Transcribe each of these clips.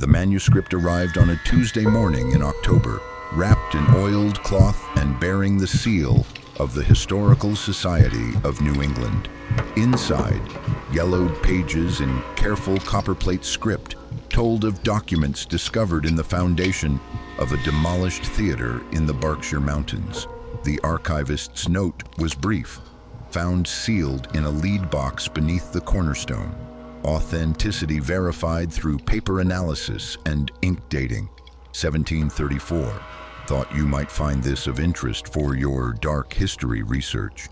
The manuscript arrived on a Tuesday morning in October, wrapped in oiled cloth and bearing the seal of the Historical Society of New England. Inside, yellowed pages in careful copperplate script told of documents discovered in the foundation of a demolished theater in the Berkshire Mountains. The archivist's note was brief, found sealed in a lead box beneath the cornerstone. Authenticity verified through paper analysis and ink dating. 1734. Thought you might find this of interest for your dark history research.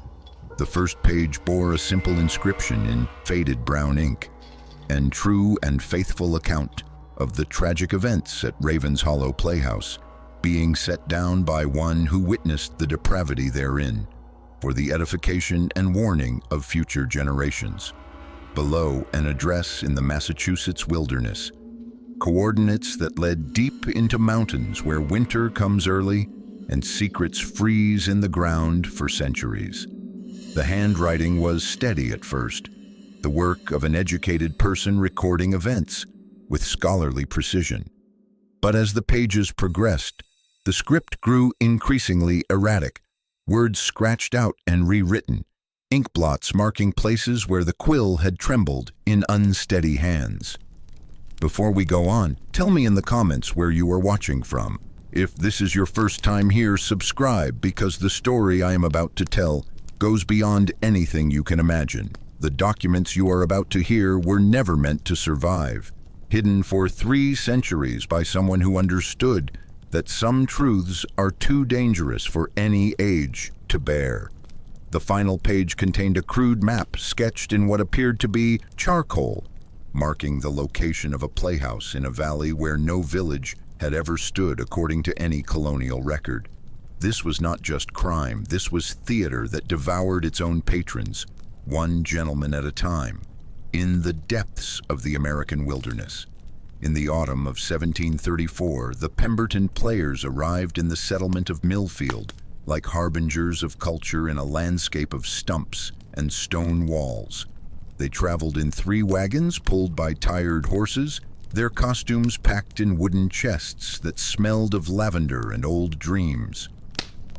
The first page bore a simple inscription in faded brown ink, and true and faithful account of the tragic events at Ravens Hollow Playhouse, being set down by one who witnessed the depravity therein, for the edification and warning of future generations. Below, an address in the Massachusetts wilderness, coordinates that led deep into mountains where winter comes early and secrets freeze in the ground for centuries. The handwriting was steady at first, the work of an educated person recording events with scholarly precision. But as the pages progressed, the script grew increasingly erratic, words scratched out and rewritten, ink blots marking places where the quill had trembled in unsteady hands. Before we go on, tell me in the comments where you are watching from. If this is your first time here, subscribe, because the story I am about to tell goes beyond anything you can imagine. The documents you are about to hear were never meant to survive, hidden for 3 centuries by someone who understood that some truths are too dangerous for any age to bear. The final page contained a crude map sketched in what appeared to be charcoal, marking the location of a playhouse in a valley where no village had ever stood according to any colonial record. This was not just crime, this was theater that devoured its own patrons, one gentleman at a time, in the depths of the American wilderness. In the autumn of 1734, the Pemberton Players arrived in the settlement of Millfield, like harbingers of culture in a landscape of stumps and stone walls. They traveled in 3 wagons pulled by tired horses, their costumes packed in wooden chests that smelled of lavender and old dreams.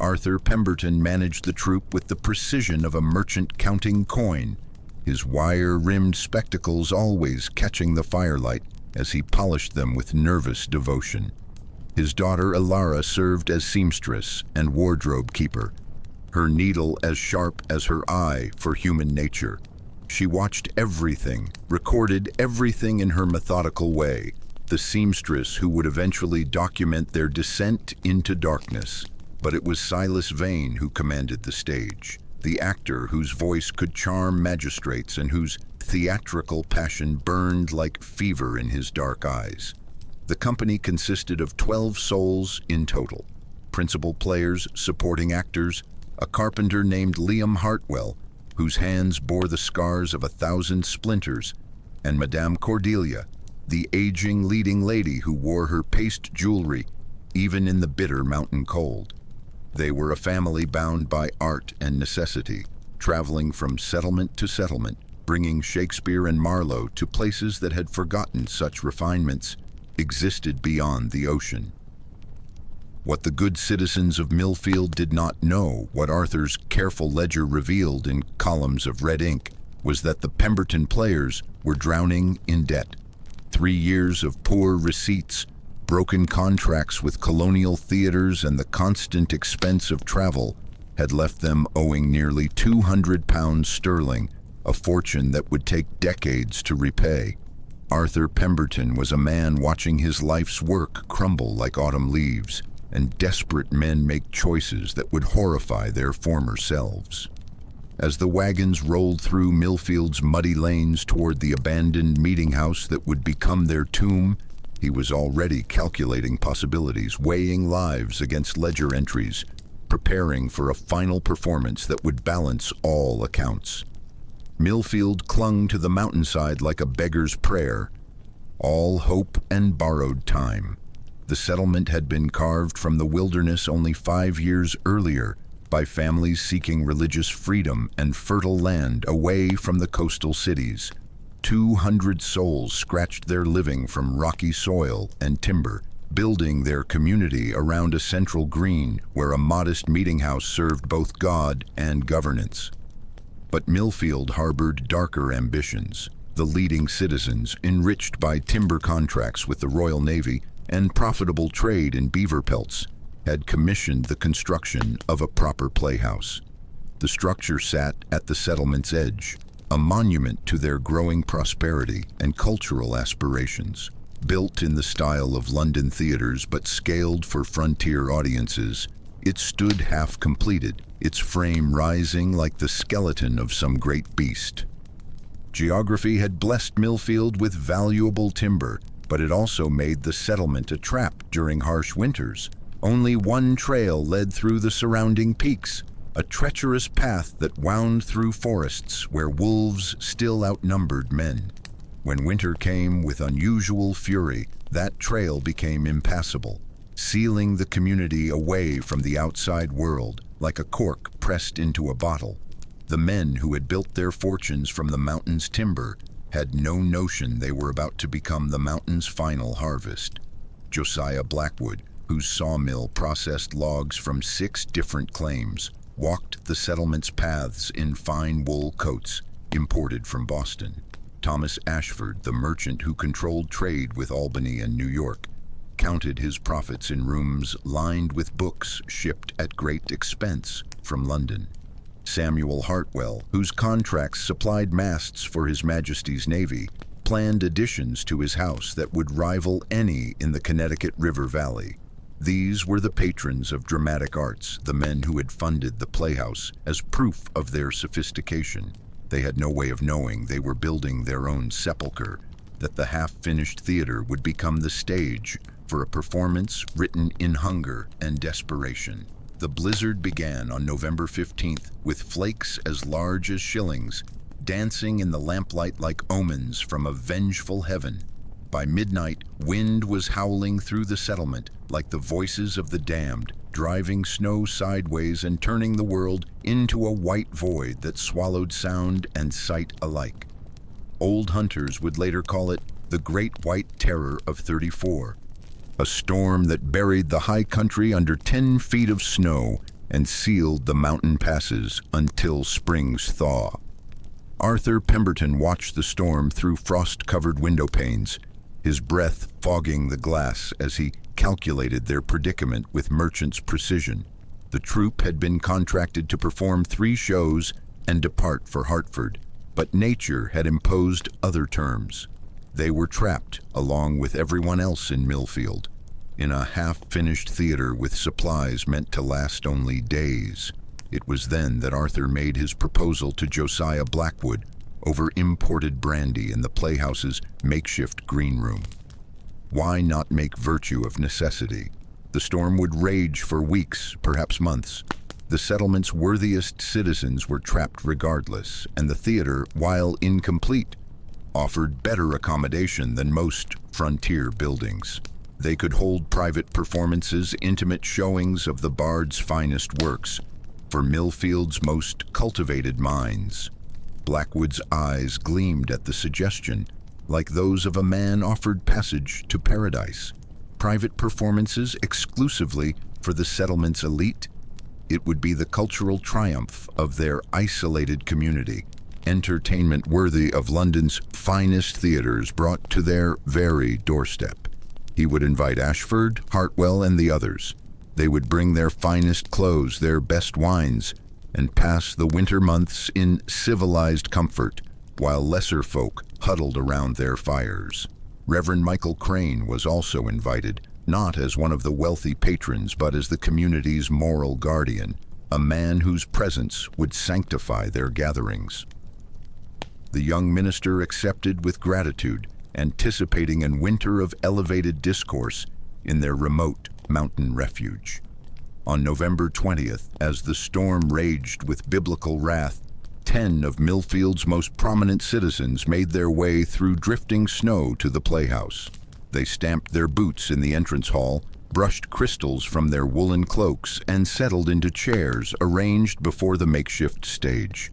Arthur Pemberton managed the troop with the precision of a merchant counting coin, his wire-rimmed spectacles always catching the firelight as he polished them with nervous devotion. His daughter Elara served as seamstress and wardrobe keeper, her needle as sharp as her eye for human nature. She watched everything, recorded everything in her methodical way, the seamstress who would eventually document their descent into darkness. But it was Silas Vane who commanded the stage, the actor whose voice could charm magistrates and whose theatrical passion burned like fever in his dark eyes. The company consisted of 12 souls in total: principal players, supporting actors, a carpenter named Liam Hartwell, whose hands bore the scars of 1,000 splinters, and Madame Cordelia, the aging leading lady who wore her paste jewelry even in the bitter mountain cold. They were a family bound by art and necessity, traveling from settlement to settlement, bringing Shakespeare and Marlowe to places that had forgotten such refinements existed beyond the ocean. What the good citizens of Millfield did not know, what Arthur's careful ledger revealed in columns of red ink, was that the Pemberton Players were drowning in debt. 3 years of poor receipts, broken contracts with colonial theaters, and the constant expense of travel had left them owing nearly £200 sterling, a fortune that would take decades to repay. Arthur Pemberton was a man watching his life's work crumble like autumn leaves, and desperate men make choices that would horrify their former selves. As the wagons rolled through Millfield's muddy lanes toward the abandoned meeting house that would become their tomb, he was already calculating possibilities, weighing lives against ledger entries, preparing for a final performance that would balance all accounts. Millfield clung to the mountainside like a beggar's prayer, all hope and borrowed time. The settlement had been carved from the wilderness only 5 years earlier by families seeking religious freedom and fertile land away from the coastal cities. 200 souls scratched their living from rocky soil and timber, building their community around a central green where a modest meeting house served both God and governance. But Millfield harbored darker ambitions. The leading citizens, enriched by timber contracts with the Royal Navy and profitable trade in beaver pelts, had commissioned the construction of a proper playhouse. The structure sat at the settlement's edge, a monument to their growing prosperity and cultural aspirations. Built in the style of London theaters but scaled for frontier audiences, it stood half completed, its frame rising like the skeleton of some great beast. Geography had blessed Millfield with valuable timber, but it also made the settlement a trap during harsh winters. Only one trail led through the surrounding peaks, a treacherous path that wound through forests where wolves still outnumbered men. When winter came with unusual fury, that trail became impassable, sealing the community away from the outside world like a cork pressed into a bottle. The men who had built their fortunes from the mountain's timber had no notion they were about to become the mountain's final harvest. Josiah Blackwood, whose sawmill processed logs from 6 different claims, walked the settlement's paths in fine wool coats imported from Boston. Thomas Ashford, the merchant who controlled trade with Albany and New York, counted his profits in rooms lined with books shipped at great expense from London. Samuel Hartwell, whose contracts supplied masts for His Majesty's Navy, planned additions to his house that would rival any in the Connecticut River Valley. These were the patrons of dramatic arts, the men who had funded the playhouse as proof of their sophistication. They had no way of knowing they were building their own sepulcher, that the half-finished theater would become the stage for a performance written in hunger and desperation. The blizzard began on November 15th with flakes as large as shillings, dancing in the lamplight like omens from a vengeful heaven. By midnight, wind was howling through the settlement like the voices of the damned, driving snow sideways and turning the world into a white void that swallowed sound and sight alike. Old hunters would later call it the Great White Terror of '34, a storm that buried the high country under 10 feet of snow and sealed the mountain passes until spring's thaw. Arthur Pemberton watched the storm through frost-covered window panes, his breath fogging the glass as he calculated their predicament with merchant's precision. The troupe had been contracted to perform 3 shows and depart for Hartford, but nature had imposed other terms. They were trapped, along with everyone else in Millfield, in a half-finished theater with supplies meant to last only days. It was then that Arthur made his proposal to Josiah Blackwood over imported brandy in the playhouse's makeshift green room. Why not make virtue of necessity? The storm would rage for weeks, perhaps months. The settlement's worthiest citizens were trapped regardless, and the theater, while incomplete, offered better accommodation than most frontier buildings. They could hold private performances, intimate showings of the bard's finest works for Millfield's most cultivated minds. Blackwood's eyes gleamed at the suggestion, like those of a man offered passage to paradise. Private performances exclusively for the settlement's elite? It would be the cultural triumph of their isolated community. Entertainment worthy of London's finest theaters brought to their very doorstep. He would invite Ashford, Hartwell, and the others. They would bring their finest clothes, their best wines, and pass the winter months in civilized comfort, while lesser folk huddled around their fires. Reverend Michael Crane was also invited, not as one of the wealthy patrons, but as the community's moral guardian, a man whose presence would sanctify their gatherings. The young minister accepted with gratitude, anticipating a winter of elevated discourse in their remote mountain refuge. On November 20th, as the storm raged with biblical wrath, 10 of Millfield's most prominent citizens made their way through drifting snow to the playhouse. They stamped their boots in the entrance hall, brushed crystals from their woolen cloaks, and settled into chairs arranged before the makeshift stage.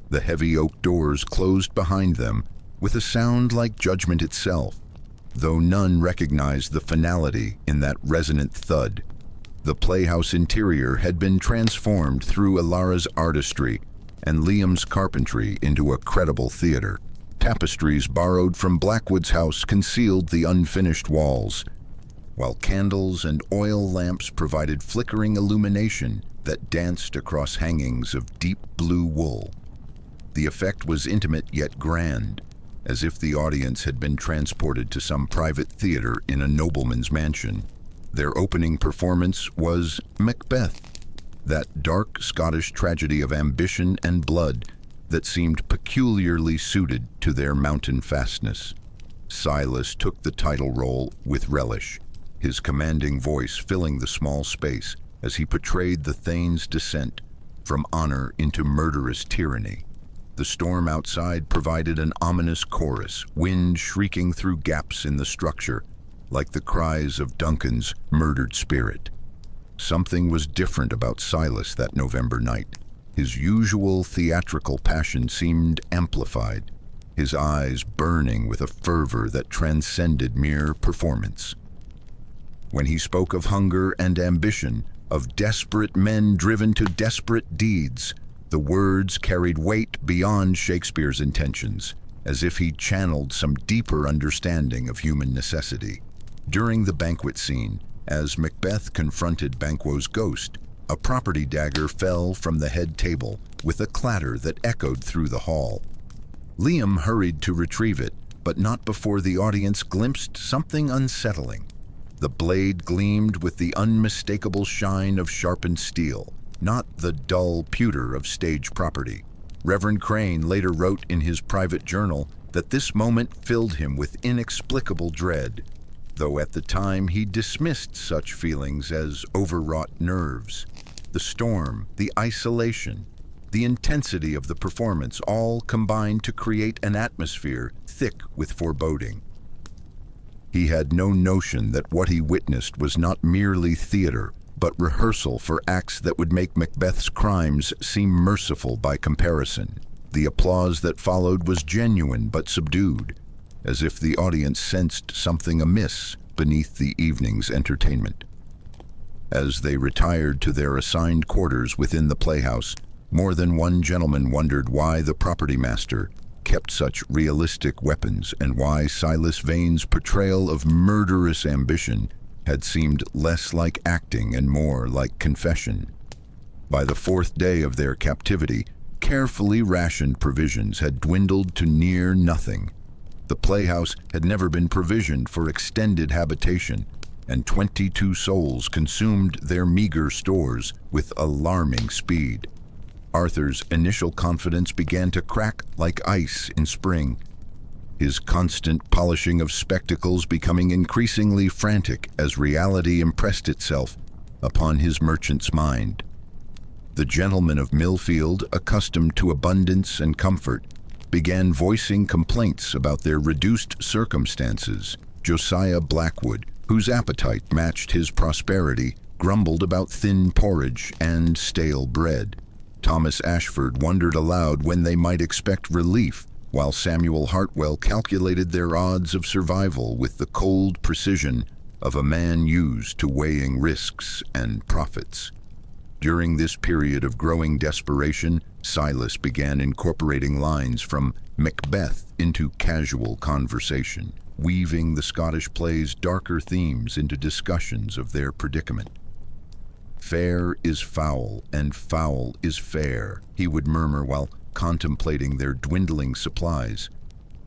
The heavy oak doors closed behind them, with a sound like judgment itself, though none recognized the finality in that resonant thud. The playhouse interior had been transformed through Ilara's artistry and Liam's carpentry into a credible theater. Tapestries borrowed from Blackwood's house concealed the unfinished walls, while candles and oil lamps provided flickering illumination that danced across hangings of deep blue wool. The effect was intimate yet grand, as if the audience had been transported to some private theater in a nobleman's mansion. Their opening performance was Macbeth, that dark Scottish tragedy of ambition and blood that seemed peculiarly suited to their mountain fastness. Silas took the title role with relish, his commanding voice filling the small space as he portrayed the Thane's descent from honor into murderous tyranny. The storm outside provided an ominous chorus, wind shrieking through gaps in the structure, like the cries of Duncan's murdered spirit. Something was different about Silas that November night. His usual theatrical passion seemed amplified, his eyes burning with a fervor that transcended mere performance. When he spoke of hunger and ambition, of desperate men driven to desperate deeds, the words carried weight beyond Shakespeare's intentions, as if he channeled some deeper understanding of human necessity. During the banquet scene, as Macbeth confronted Banquo's ghost, a property dagger fell from the head table with a clatter that echoed through the hall. Liam hurried to retrieve it, but not before the audience glimpsed something unsettling. The blade gleamed with the unmistakable shine of sharpened steel, not the dull pewter of stage property. Reverend Crane later wrote in his private journal that this moment filled him with inexplicable dread, though at the time he dismissed such feelings as overwrought nerves. The storm, the isolation, the intensity of the performance all combined to create an atmosphere thick with foreboding. He had no notion that what he witnessed was not merely theater, but rehearsal for acts that would make Macbeth's crimes seem merciful by comparison. The applause that followed was genuine but subdued, as if the audience sensed something amiss beneath the evening's entertainment. As they retired to their assigned quarters within the playhouse, more than one gentleman wondered why the property master kept such realistic weapons and why Silas Vane's portrayal of murderous ambition had seemed less like acting and more like confession. By the fourth day of their captivity, carefully rationed provisions had dwindled to near nothing. The playhouse had never been provisioned for extended habitation, and 22 souls consumed their meager stores with alarming speed. Arthur's initial confidence began to crack like ice in spring, his constant polishing of spectacles becoming increasingly frantic as reality impressed itself upon his merchant's mind. The gentlemen of Millfield, accustomed to abundance and comfort, began voicing complaints about their reduced circumstances. Josiah Blackwood, whose appetite matched his prosperity, grumbled about thin porridge and stale bread. Thomas Ashford wondered aloud when they might expect relief, while Samuel Hartwell calculated their odds of survival with the cold precision of a man used to weighing risks and profits. During this period of growing desperation, Silas began incorporating lines from Macbeth into casual conversation, weaving the Scottish play's darker themes into discussions of their predicament. "Fair is foul, and foul is fair," he would murmur while contemplating their dwindling supplies,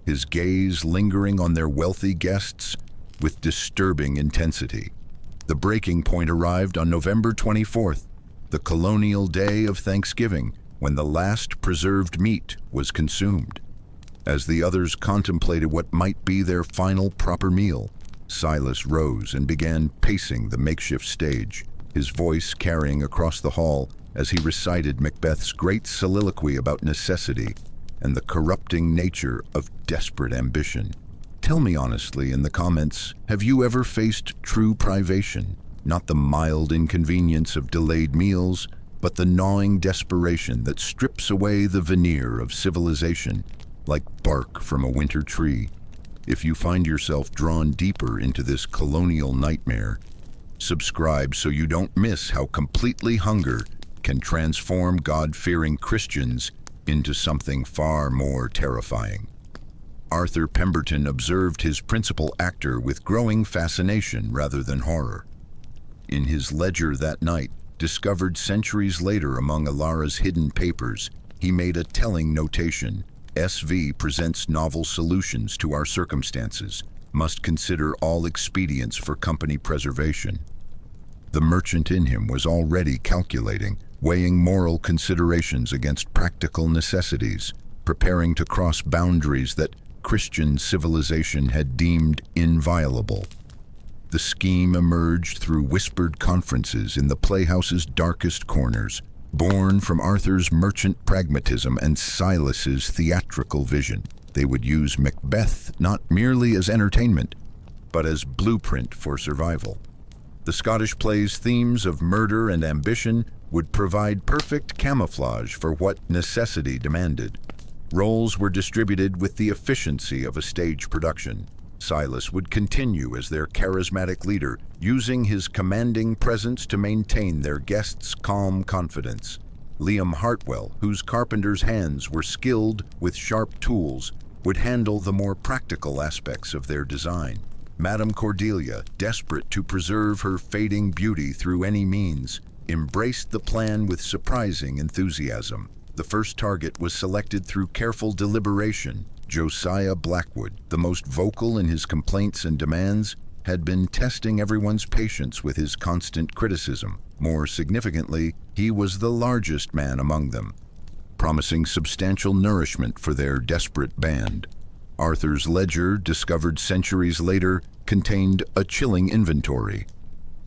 his gaze lingering on their wealthy guests with disturbing intensity. The breaking point arrived on November 24th, the colonial day of Thanksgiving, when the last preserved meat was consumed. As the others contemplated what might be their final proper meal, Silas rose and began pacing the makeshift stage, his voice carrying across the hall as he recited Macbeth's great soliloquy about necessity and the corrupting nature of desperate ambition. Tell me honestly in the comments, have you ever faced true privation? Not the mild inconvenience of delayed meals, but the gnawing desperation that strips away the veneer of civilization like bark from a winter tree. If you find yourself drawn deeper into this colonial nightmare, subscribe so you don't miss how completely hunger can transform God-fearing Christians into something far more terrifying. Arthur Pemberton observed his principal actor with growing fascination rather than horror. In his ledger that night, discovered centuries later among Alara's hidden papers, he made a telling notation. SV presents novel solutions to our circumstances, must consider all expedients for company preservation. The merchant in him was already calculating, weighing moral considerations against practical necessities, preparing to cross boundaries that Christian civilization had deemed inviolable. The scheme emerged through whispered conferences in the playhouse's darkest corners, born from Arthur's merchant pragmatism and Silas's theatrical vision. They would use Macbeth not merely as entertainment, but as blueprint for survival. The Scottish play's themes of murder and ambition would provide perfect camouflage for what necessity demanded. Roles were distributed with the efficiency of a stage production. Silas would continue as their charismatic leader, using his commanding presence to maintain their guests' calm confidence. Liam Hartwell, whose carpenter's hands were skilled with sharp tools, would handle the more practical aspects of their design. Madame Cordelia, desperate to preserve her fading beauty through any means, embraced the plan with surprising enthusiasm. The first target was selected through careful deliberation. Josiah Blackwood, the most vocal in his complaints and demands, had been testing everyone's patience with his constant criticism. More significantly, he was the largest man among them, promising substantial nourishment for their desperate band. Arthur's ledger, discovered centuries later, contained a chilling inventory.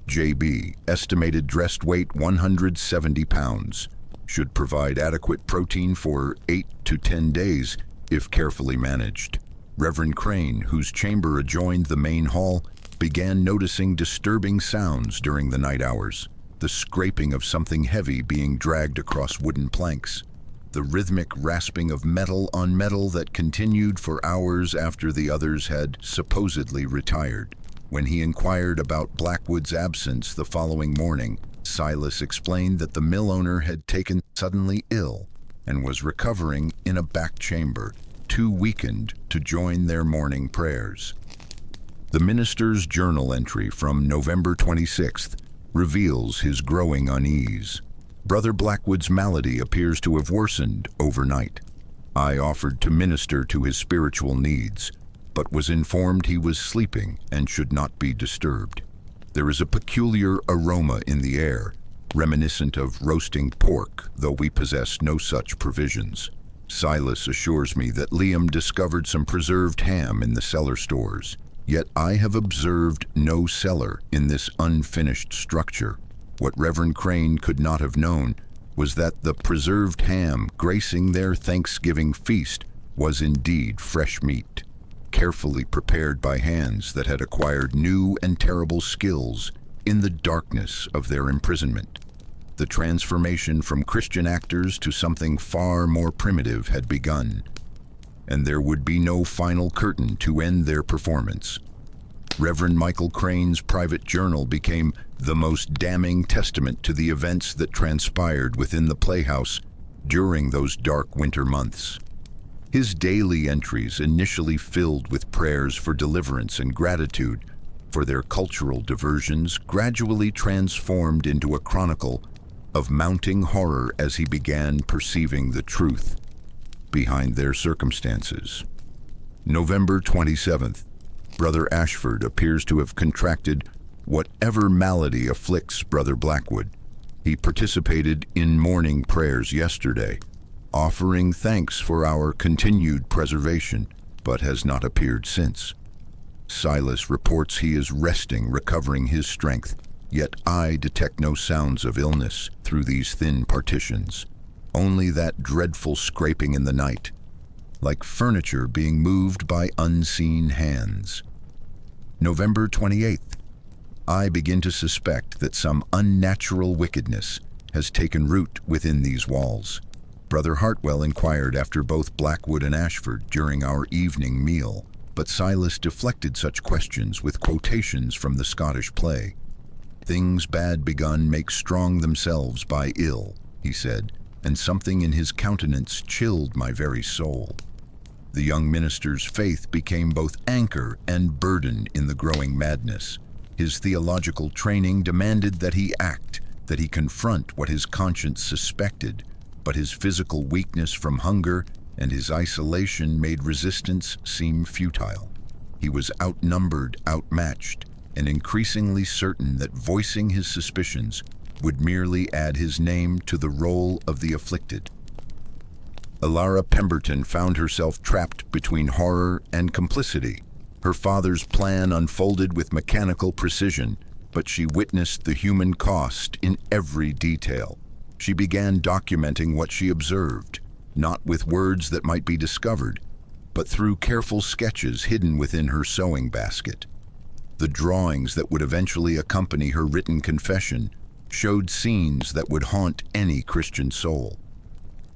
JB, estimated dressed weight 170 pounds, should provide adequate protein for 8 to 10 days if carefully managed. Reverend Crane, whose chamber adjoined the main hall, began noticing disturbing sounds during the night hours. The scraping of something heavy being dragged across wooden planks. The rhythmic rasping of metal on metal that continued for hours after the others had supposedly retired. When he inquired about Blackwood's absence the following morning, Silas explained that the mill owner had taken suddenly ill and was recovering in a back chamber, too weakened to join their morning prayers. The minister's journal entry from November 26th reveals his growing unease. Brother Blackwood's malady appears to have worsened overnight. I offered to minister to his spiritual needs, but was informed he was sleeping and should not be disturbed. There is a peculiar aroma in the air, reminiscent of roasting pork, though we possess no such provisions. Silas assures me that Liam discovered some preserved ham in the cellar stores, yet I have observed no cellar in this unfinished structure. What Reverend Crane could not have known was that the preserved ham gracing their Thanksgiving feast was indeed fresh meat, carefully prepared by hands that had acquired new and terrible skills in the darkness of their imprisonment. The transformation from Christian actors to something far more primitive had begun, and there would be no final curtain to end their performance. Reverend Michael Crane's private journal became the most damning testament to the events that transpired within the playhouse during those dark winter months. His daily entries, initially filled with prayers for deliverance and gratitude for their cultural diversions, gradually transformed into a chronicle of mounting horror as he began perceiving the truth behind their circumstances. November 27th, Brother Ashford appears to have contracted whatever malady afflicts Brother Blackwood. He participated in morning prayers yesterday, offering thanks for our continued preservation, but has not appeared since. Silas reports he is resting, recovering his strength, yet I detect no sounds of illness through these thin partitions, only that dreadful scraping in the night, like furniture being moved by unseen hands. November 28th, I begin to suspect that some unnatural wickedness has taken root within these walls. Brother Hartwell inquired after both Blackwood and Ashford during our evening meal, but Silas deflected such questions with quotations from the Scottish play. "Things bad begun make strong themselves by ill," he said, and something in his countenance chilled my very soul. The young minister's faith became both anchor and burden in the growing madness. His theological training demanded that he act, that he confront what his conscience suspected, but his physical weakness from hunger and his isolation made resistance seem futile. He was outnumbered, outmatched, and increasingly certain that voicing his suspicions would merely add his name to the roll of the afflicted. Alara Pemberton found herself trapped between horror and complicity. Her father's plan unfolded with mechanical precision, but she witnessed the human cost in every detail. She began documenting what she observed, not with words that might be discovered, but through careful sketches hidden within her sewing basket. The drawings that would eventually accompany her written confession showed scenes that would haunt any Christian soul.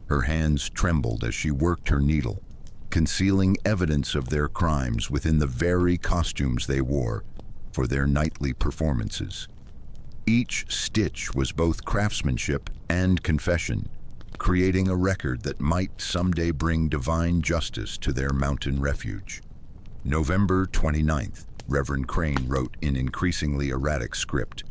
Her hands trembled as she worked her needle, concealing evidence of their crimes within the very costumes they wore for their nightly performances. Each stitch was both craftsmanship and confession, creating a record that might someday bring divine justice to their mountain refuge. November 29th, Reverend Crane wrote in increasingly erratic script.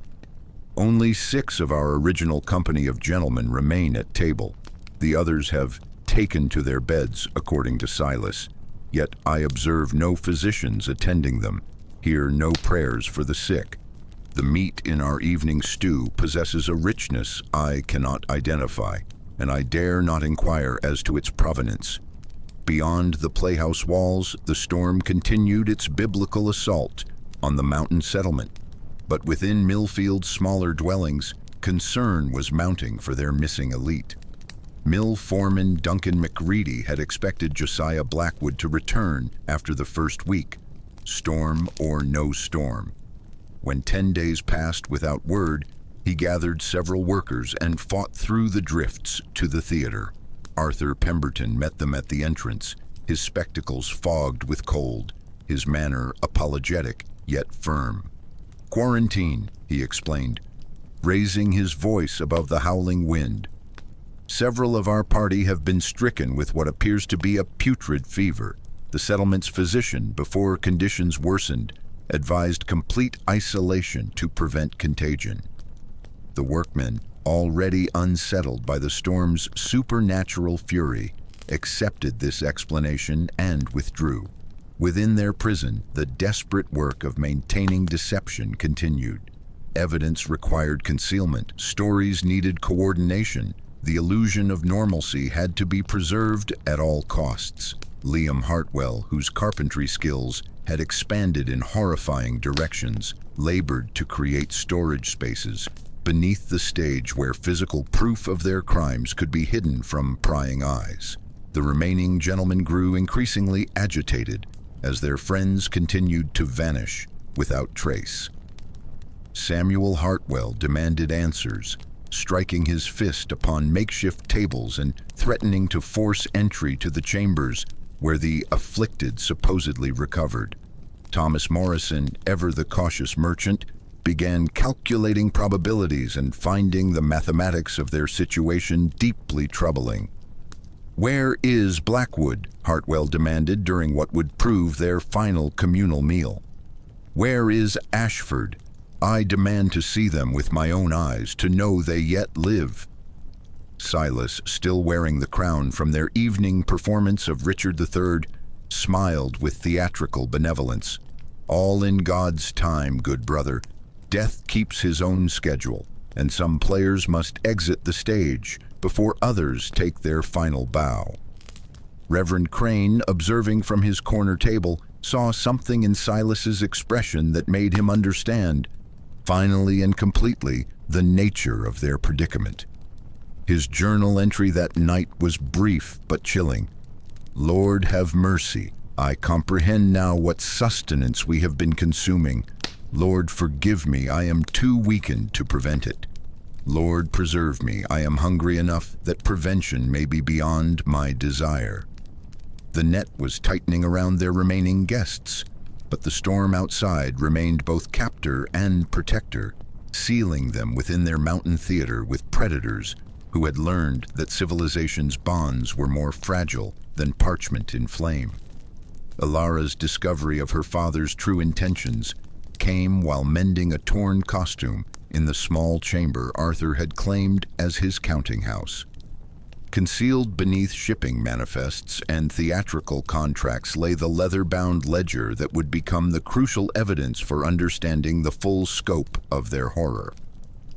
"Only 6 of our original company of gentlemen remain at table. The others have taken to their beds, according to Silas. Yet I observe no physicians attending them, hear no prayers for the sick. The meat in our evening stew possesses a richness I cannot identify, and I dare not inquire as to its provenance. Beyond the playhouse walls, the storm continued its biblical assault on the mountain settlement. But within Millfield's smaller dwellings, concern was mounting for their missing elite. Mill foreman Duncan McReady had expected Josiah Blackwood to return after the first week, storm or no storm. When 10 days passed without word, he gathered several workers and fought through the drifts to the theater. Arthur Pemberton met them at the entrance, his spectacles fogged with cold, his manner apologetic yet firm. "Quarantine," he explained, raising his voice above the howling wind. "Several of our party have been stricken with what appears to be a putrid fever. The settlement's physician, before conditions worsened, advised complete isolation to prevent contagion." The workmen, already unsettled by the storm's supernatural fury, accepted this explanation and withdrew. Within their prison, the desperate work of maintaining deception continued. Evidence required concealment, stories needed coordination. The illusion of normalcy had to be preserved at all costs. Liam Hartwell, whose carpentry skills had expanded in horrifying directions, labored to create storage spaces beneath the stage where physical proof of their crimes could be hidden from prying eyes. The remaining gentlemen grew increasingly agitated as their friends continued to vanish without trace. Samuel Hartwell demanded answers, striking his fist upon makeshift tables and threatening to force entry to the chambers where the afflicted supposedly recovered. Thomas Morrison, ever the cautious merchant, began calculating probabilities and finding the mathematics of their situation deeply troubling. "Where is Blackwood?" Hartwell demanded during what would prove their final communal meal. "Where is Ashford? I demand to see them with my own eyes, to know they yet live." Silas, still wearing the crown from their evening performance of Richard III, smiled with theatrical benevolence. "All in God's time, good brother. Death keeps his own schedule, and some players must exit the stage before others take their final bow." Reverend Crane, observing from his corner table, saw something in Silas's expression that made him understand, finally and completely, the nature of their predicament. His journal entry that night was brief but chilling. "Lord have mercy. I comprehend now what sustenance we have been consuming. Lord forgive me, I am too weakened to prevent it." Lord, preserve me. I am hungry enough that prevention may be beyond my desire. The net was tightening around their remaining guests, but the storm outside remained both captor and protector, sealing them within their mountain theater with predators who had learned that civilization's bonds were more fragile than parchment in flame. Alara's discovery of her father's true intentions came while mending a torn costume in the small chamber Arthur had claimed as his counting house. Concealed beneath shipping manifests and theatrical contracts lay the leather-bound ledger that would become the crucial evidence for understanding the full scope of their horror.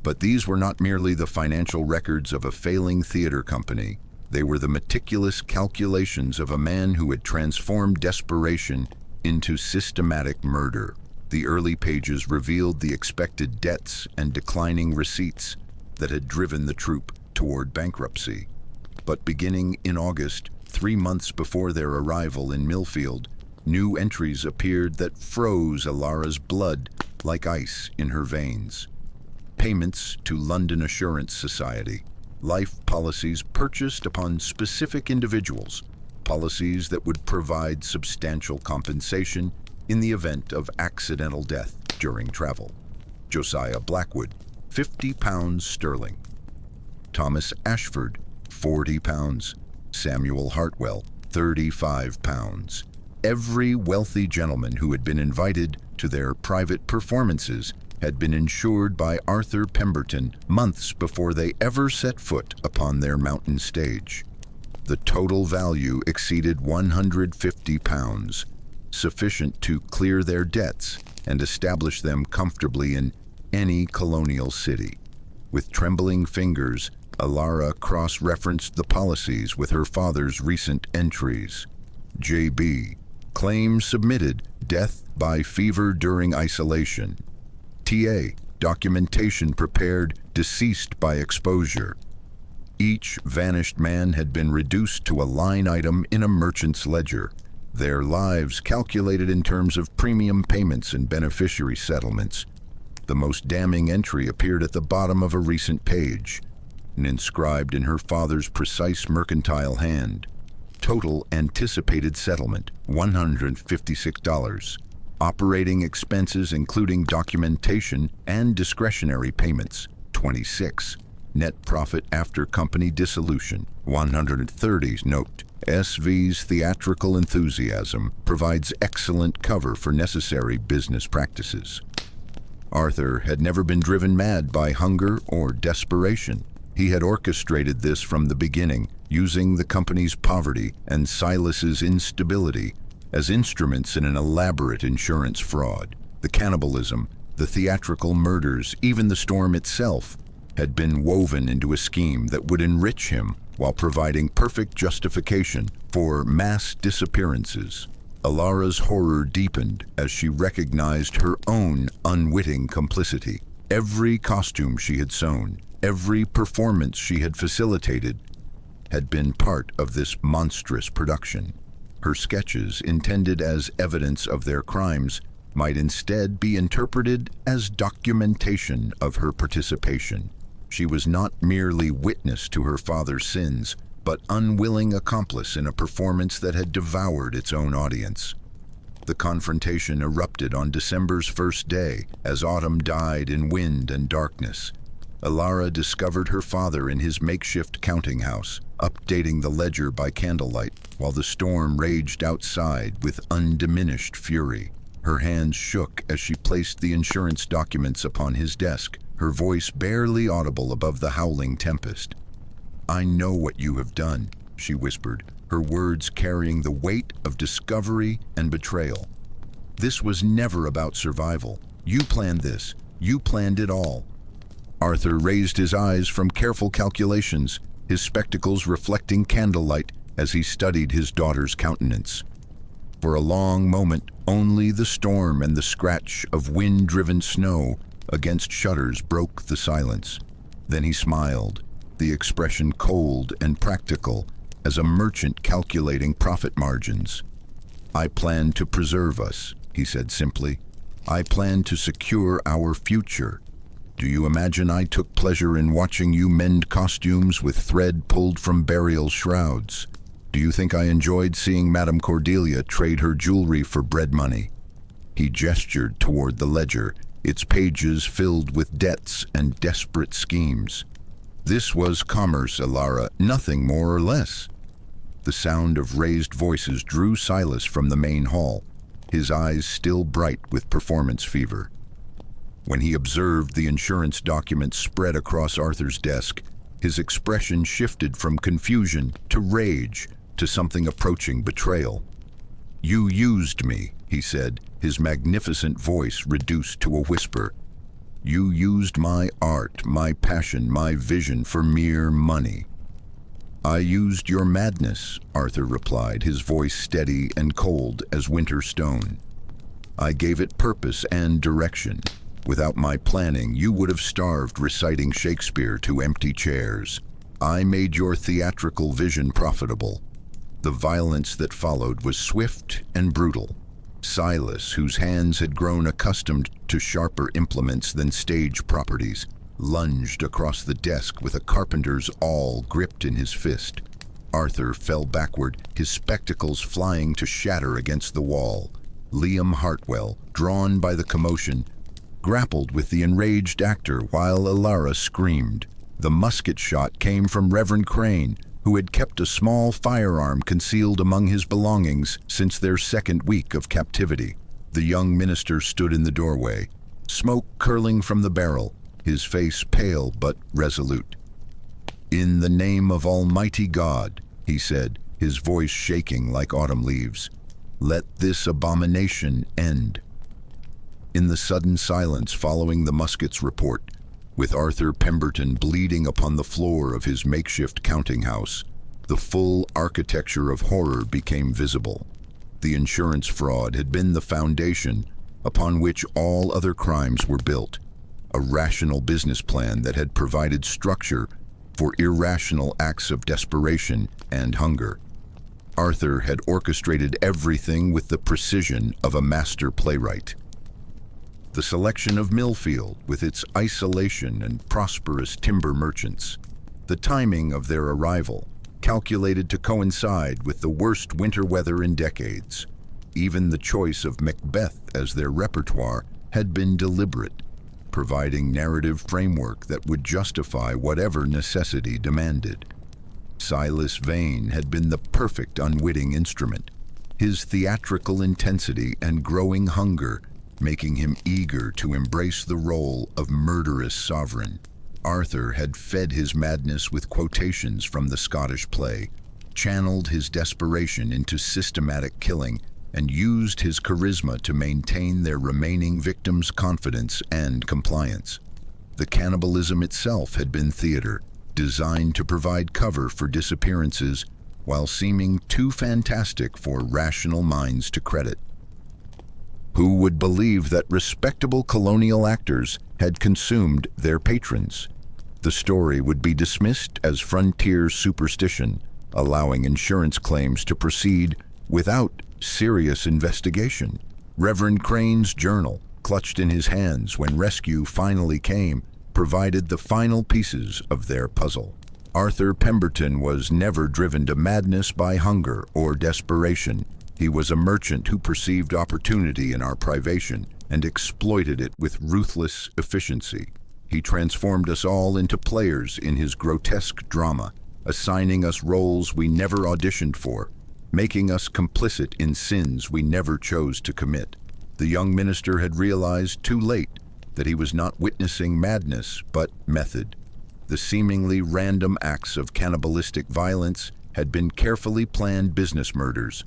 But these were not merely the financial records of a failing theater company. They were the meticulous calculations of a man who had transformed desperation into systematic murder. The early pages revealed the expected debts and declining receipts that had driven the troupe toward bankruptcy. But beginning in August, 3 months before their arrival in Millfield, new entries appeared that froze Alara's blood like ice in her veins. Payments to London Assurance Society, life policies purchased upon specific individuals, policies that would provide substantial compensation in the event of accidental death during travel. Josiah Blackwood, £50 sterling. Thomas Ashford, £40. Samuel Hartwell, £35. Every wealthy gentleman who had been invited to their private performances had been insured by Arthur Pemberton months before they ever set foot upon their mountain stage. The total value exceeded £150, sufficient to clear their debts and establish them comfortably in any colonial city. With trembling fingers, Alara cross-referenced the policies with her father's recent entries. J.B. Claim submitted, death by fever during isolation. T.A. Documentation prepared, deceased by exposure. Each vanished man had been reduced to a line item in a merchant's ledger, their lives calculated in terms of premium payments and beneficiary settlements. The most damning entry appeared at the bottom of a recent page, and inscribed in her father's precise mercantile hand. Total anticipated settlement, $156. Operating expenses including documentation and discretionary payments, $26. Net profit after company dissolution, $130. Note, SV's theatrical enthusiasm provides excellent cover for necessary business practices. Arthur had never been driven mad by hunger or desperation. He had orchestrated this from the beginning, using the company's poverty and Silas's instability as instruments in an elaborate insurance fraud. The cannibalism, the theatrical murders, even the storm itself, had been woven into a scheme that would enrich him while providing perfect justification for mass disappearances. Alara's horror deepened as she recognized her own unwitting complicity. Every costume she had sewn, every performance she had facilitated, had been part of this monstrous production. Her sketches, intended as evidence of their crimes, might instead be interpreted as documentation of her participation. She was not merely witness to her father's sins, but unwilling accomplice in a performance that had devoured its own audience. The confrontation erupted on December's first day, as autumn died in wind and darkness. Alara discovered her father in his makeshift counting house, updating the ledger by candlelight, while the storm raged outside with undiminished fury. Her hands shook as she placed the insurance documents upon his desk, her voice barely audible above the howling tempest. "I know what you have done," she whispered, her words carrying the weight of discovery and betrayal. "This was never about survival. You planned this. You planned it all." Arthur raised his eyes from careful calculations, his spectacles reflecting candlelight as he studied his daughter's countenance. For a long moment, only the storm and the scratch of wind-driven snow against shutters broke the silence. Then he smiled, the expression cold and practical as a merchant calculating profit margins. "I plan to preserve us," he said simply. "I plan to secure our future. Do you imagine I took pleasure in watching you mend costumes with thread pulled from burial shrouds? Do you think I enjoyed seeing Madame Cordelia trade her jewelry for bread money? He gestured toward the ledger, its pages filled with debts and desperate schemes. This was commerce, Alara, nothing more or less. The sound of raised voices drew Silas from the main hall, his eyes still bright with performance fever. When he observed the insurance documents spread across Arthur's desk, his expression shifted from confusion to rage to something approaching betrayal. "You used me," he said, his magnificent voice reduced to a whisper. "You used my art, my passion, my vision for mere money." "I used your madness," Arthur replied, his voice steady and cold as winter stone. "I gave it purpose and direction. Without my planning, you would have starved reciting Shakespeare to empty chairs. I made your theatrical vision profitable." The violence that followed was swift and brutal. Silas, whose hands had grown accustomed to sharper implements than stage properties, lunged across the desk with a carpenter's awl gripped in his fist. Arthur fell backward, his spectacles flying to shatter against the wall. Liam Hartwell, drawn by the commotion, grappled with the enraged actor while Alara screamed. The musket shot came from Reverend Crane, who had kept a small firearm concealed among his belongings since their second week of captivity. The young minister stood in the doorway, smoke curling from the barrel, his face pale but resolute. "In the name of Almighty God," he said, his voice shaking like autumn leaves, "let this abomination end." In the sudden silence following the musket's report, with Arthur Pemberton bleeding upon the floor of his makeshift counting house, the full architecture of horror became visible. The insurance fraud had been the foundation upon which all other crimes were built, a rational business plan that had provided structure for irrational acts of desperation and hunger. Arthur had orchestrated everything with the precision of a master playwright. The selection of Millfield, with its isolation and prosperous timber merchants, the timing of their arrival, calculated to coincide with the worst winter weather in decades. Even the choice of Macbeth as their repertoire had been deliberate, providing narrative framework that would justify whatever necessity demanded. Silas Vane had been the perfect unwitting instrument, his theatrical intensity and growing hunger making him eager to embrace the role of murderous sovereign. Arthur had fed his madness with quotations from the Scottish play, channeled his desperation into systematic killing, and used his charisma to maintain their remaining victims' confidence and compliance. The cannibalism itself had been theater, designed to provide cover for disappearances while seeming too fantastic for rational minds to credit. Who would believe that respectable colonial actors had consumed their patrons? The story would be dismissed as frontier superstition, allowing insurance claims to proceed without serious investigation. Reverend Crane's journal, clutched in his hands when rescue finally came, provided the final pieces of their puzzle. Arthur Pemberton was never driven to madness by hunger or desperation. He was a merchant who perceived opportunity in our privation and exploited it with ruthless efficiency. He transformed us all into players in his grotesque drama, assigning us roles we never auditioned for, making us complicit in sins we never chose to commit. The young minister had realized too late that he was not witnessing madness but method. The seemingly random acts of cannibalistic violence had been carefully planned business murders,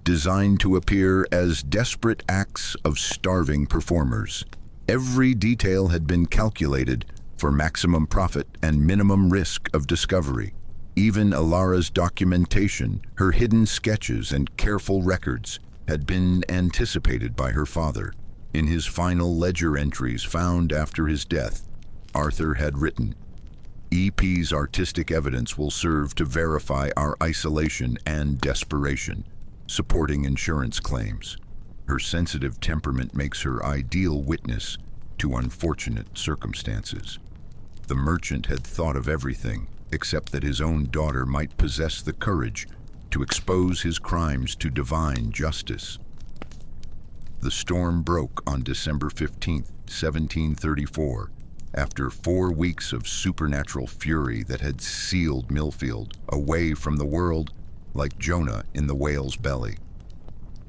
designed to appear as desperate acts of starving performers. Every detail had been calculated for maximum profit and minimum risk of discovery. Even Alara's documentation, her hidden sketches and careful records, had been anticipated by her father. In his final ledger entries found after his death, Arthur had written, "EP's artistic evidence will serve to verify our isolation and desperation, supporting insurance claims." Her sensitive temperament makes her ideal witness, to unfortunate circumstances. The merchant had thought of everything except that his own daughter might possess the courage to expose his crimes to divine justice. The storm broke on December 15, 1734, after 4 weeks of supernatural fury that had sealed Millfield away from the world like Jonah in the whale's belly.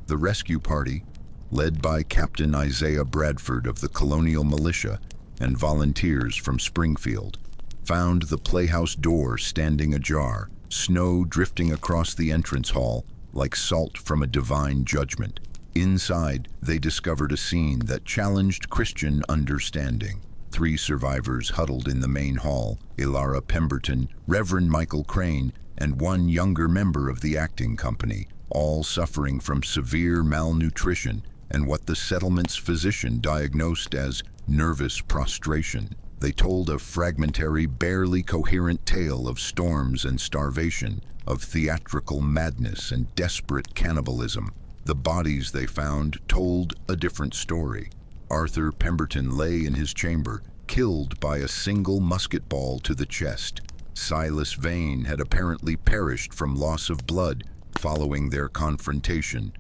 The rescue party, led by Captain Isaiah Bradford of the Colonial Militia and volunteers from Springfield, found the playhouse door standing ajar, snow drifting across the entrance hall like salt from a divine judgment. Inside, they discovered a scene that challenged Christian understanding. 3 survivors huddled in the main hall: Elara Pemberton, Reverend Michael Crane, and 1 younger member of the acting company, all suffering from severe malnutrition and what the settlement's physician diagnosed as nervous prostration. They told a fragmentary, barely coherent tale of storms and starvation, of theatrical madness and desperate cannibalism. The bodies they found told a different story. Arthur Pemberton lay in his chamber, killed by a single musket ball to the chest. Silas Vane had apparently perished from loss of blood following their confrontation,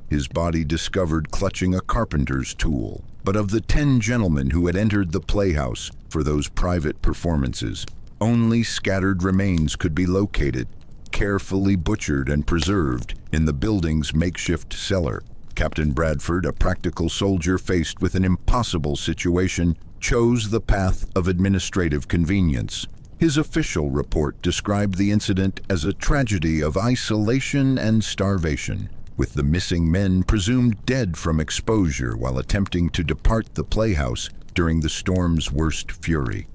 his body discovered clutching a carpenter's tool. But of the 10 gentlemen who had entered the playhouse for those private performances, only scattered remains could be located, carefully butchered and preserved in the building's makeshift cellar. Captain Bradford, a practical soldier faced with an impossible situation, chose the path of administrative convenience. His official report described the incident as a tragedy of isolation and starvation, with the missing men presumed dead from exposure while attempting to depart the playhouse during the storm's worst fury.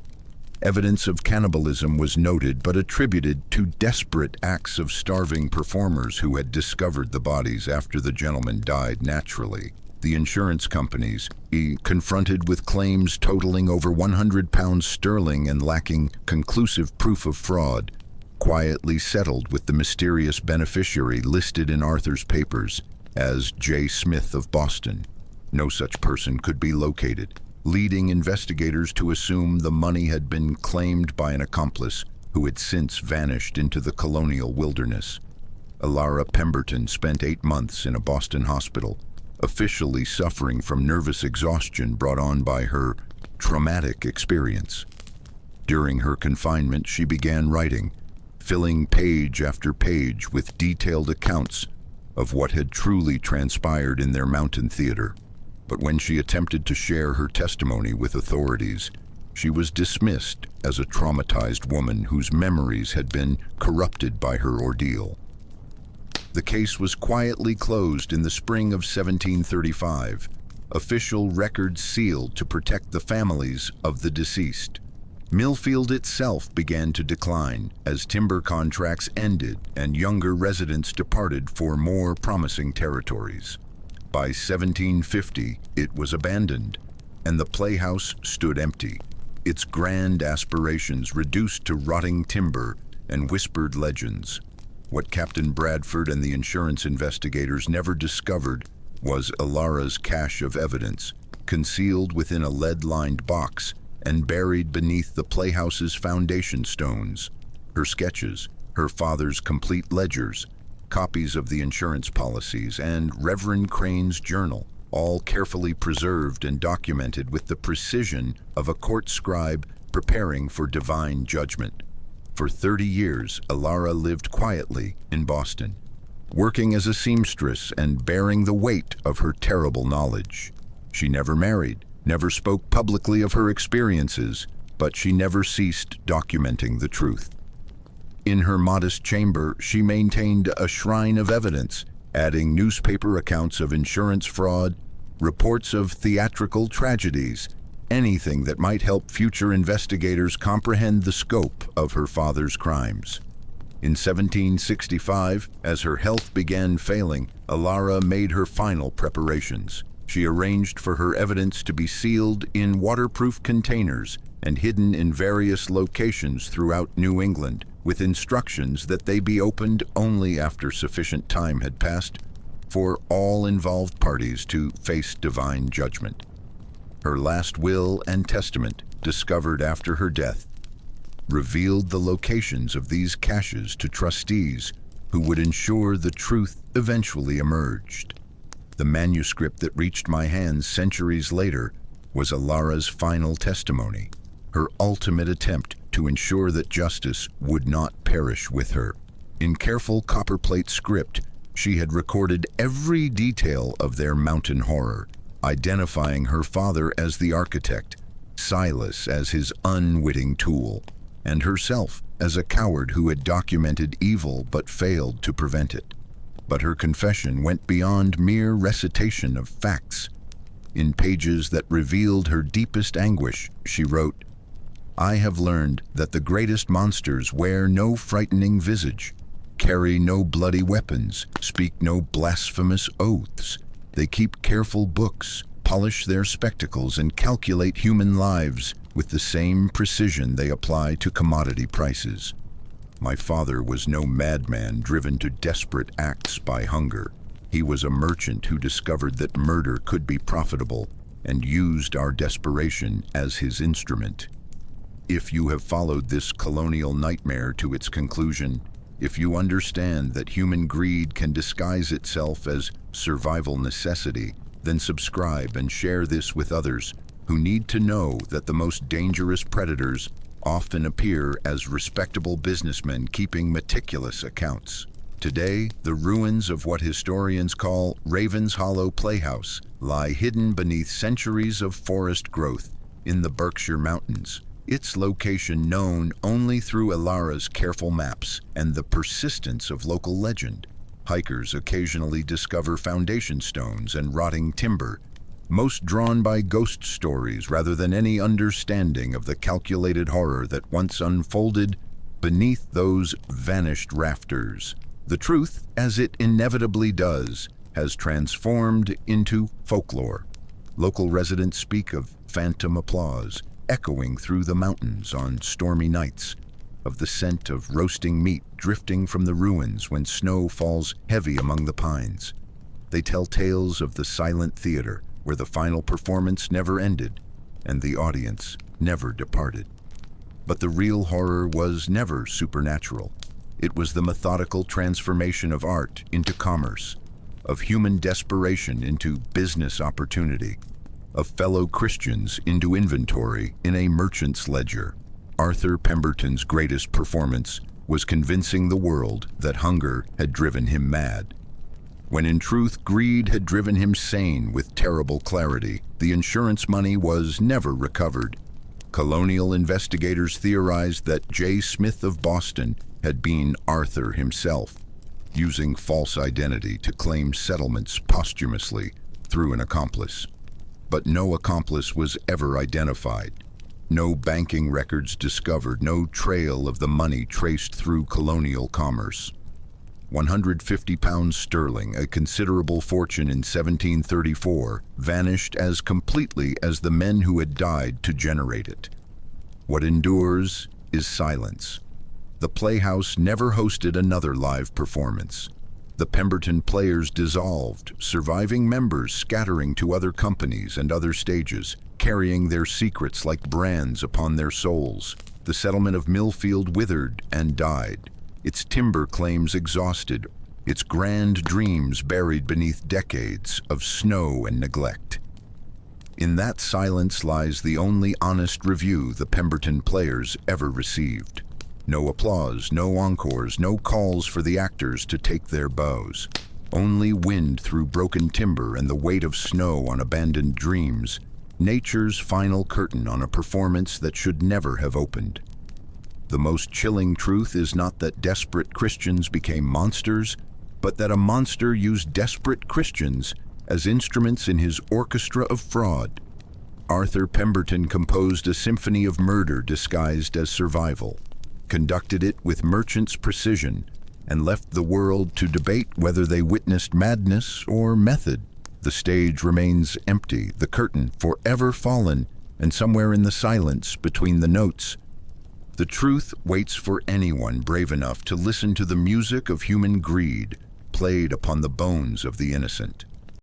Evidence of cannibalism was noted but attributed to desperate acts of starving performers who had discovered the bodies after the gentlemen died naturally. The insurance companies, confronted with claims totaling over £100 sterling and lacking conclusive proof of fraud, quietly settled with the mysterious beneficiary listed in Arthur's papers as J. Smith of Boston. No such person could be located, leading investigators to assume the money had been claimed by an accomplice who had since vanished into the colonial wilderness. Elara Pemberton spent 8 months in a Boston hospital, officially suffering from nervous exhaustion brought on by her traumatic experience. During her confinement, she began writing, filling page after page with detailed accounts of what had truly transpired in their mountain theater. But when she attempted to share her testimony with authorities, she was dismissed as a traumatized woman whose memories had been corrupted by her ordeal. The case was quietly closed in the spring of 1735, official records sealed to protect the families of the deceased. Millfield itself began to decline as timber contracts ended and younger residents departed for more promising territories. By 1750, it was abandoned, and the playhouse stood empty, its grand aspirations reduced to rotting timber and whispered legends. What Captain Bradford and the insurance investigators never discovered was Elara's cache of evidence, concealed within a lead-lined box and buried beneath the playhouse's foundation stones. Her sketches, her father's complete ledgers, copies of the insurance policies, and Reverend Crane's journal, all carefully preserved and documented with the precision of a court scribe preparing for divine judgment. For 30 years, Elara lived quietly in Boston, working as a seamstress and bearing the weight of her terrible knowledge. She never married, never spoke publicly of her experiences, but she never ceased documenting the truth. In her modest chamber, she maintained a shrine of evidence, adding newspaper accounts of insurance fraud, reports of theatrical tragedies, anything that might help future investigators comprehend the scope of her father's crimes. In 1765, as her health began failing, Elara made her final preparations. She arranged for her evidence to be sealed in waterproof containers and hidden in various locations throughout New England, with instructions that they be opened only after sufficient time had passed for all involved parties to face divine judgment. Her last will and testament, discovered after her death, revealed the locations of these caches to trustees who would ensure the truth eventually emerged. The manuscript that reached my hands centuries later was Alara's final testimony, her ultimate attempt to ensure that justice would not perish with her. In careful copperplate script, she had recorded every detail of their mountain horror, identifying her father as the architect, Silas as his unwitting tool, and herself as a coward who had documented evil but failed to prevent it. But her confession went beyond mere recitation of facts. In pages that revealed her deepest anguish, she wrote, "I have learned that the greatest monsters wear no frightening visage, carry no bloody weapons, speak no blasphemous oaths. They keep careful books, polish their spectacles, and calculate human lives with the same precision they apply to commodity prices. My father was no madman driven to desperate acts by hunger. He was a merchant who discovered that murder could be profitable and used our desperation as his instrument. If you have followed this colonial nightmare to its conclusion, if you understand that human greed can disguise itself as survival necessity, then subscribe and share this with others who need to know that the most dangerous predators often appear as respectable businessmen keeping meticulous accounts. Today, the ruins of what historians call Ravens Hollow Playhouse lie hidden beneath centuries of forest growth in the Berkshire Mountains, its location known only through Alara's careful maps and the persistence of local legend. Hikers occasionally discover foundation stones and rotting timber, most drawn by ghost stories rather than any understanding of the calculated horror that once unfolded beneath those vanished rafters. The truth, as it inevitably does, has transformed into folklore. Local residents speak of phantom applause echoing through the mountains on stormy nights, of the scent of roasting meat drifting from the ruins when snow falls heavy among the pines. They tell tales of the silent theater, where the final performance never ended and the audience never departed. But the real horror was never supernatural. It was the methodical transformation of art into commerce, of human desperation into business opportunity, of fellow Christians into inventory in a merchant's ledger. Arthur Pemberton's greatest performance was convincing the world that hunger had driven him mad, when in truth greed had driven him sane with terrible clarity. The insurance money was never recovered. Colonial investigators theorized that J. Smith of Boston had been Arthur himself, using false identity to claim settlements posthumously through an accomplice. But no accomplice was ever identified. No banking records discovered, no trail of the money traced through colonial commerce. 150 pounds sterling, a considerable fortune in 1734, vanished as completely as the men who had died to generate it. What endures is silence. The Playhouse never hosted another live performance. The Pemberton Players dissolved, surviving members scattering to other companies and other stages, carrying their secrets like brands upon their souls. The settlement of Millfield withered and died, its timber claims exhausted, its grand dreams buried beneath decades of snow and neglect. In that silence lies the only honest review the Pemberton Players ever received. No applause, no encores, no calls for the actors to take their bows. Only wind through broken timber and the weight of snow on abandoned dreams. Nature's final curtain on a performance that should never have opened. The most chilling truth is not that desperate Christians became monsters, but that a monster used desperate Christians as instruments in his orchestra of fraud. Arthur Pemberton composed a symphony of murder disguised as survival, conducted it with merchant's precision, and left the world to debate whether they witnessed madness or method. The stage remains empty, the curtain forever fallen, and somewhere in the silence between the notes, the truth waits for anyone brave enough to listen to the music of human greed played upon the bones of the innocent.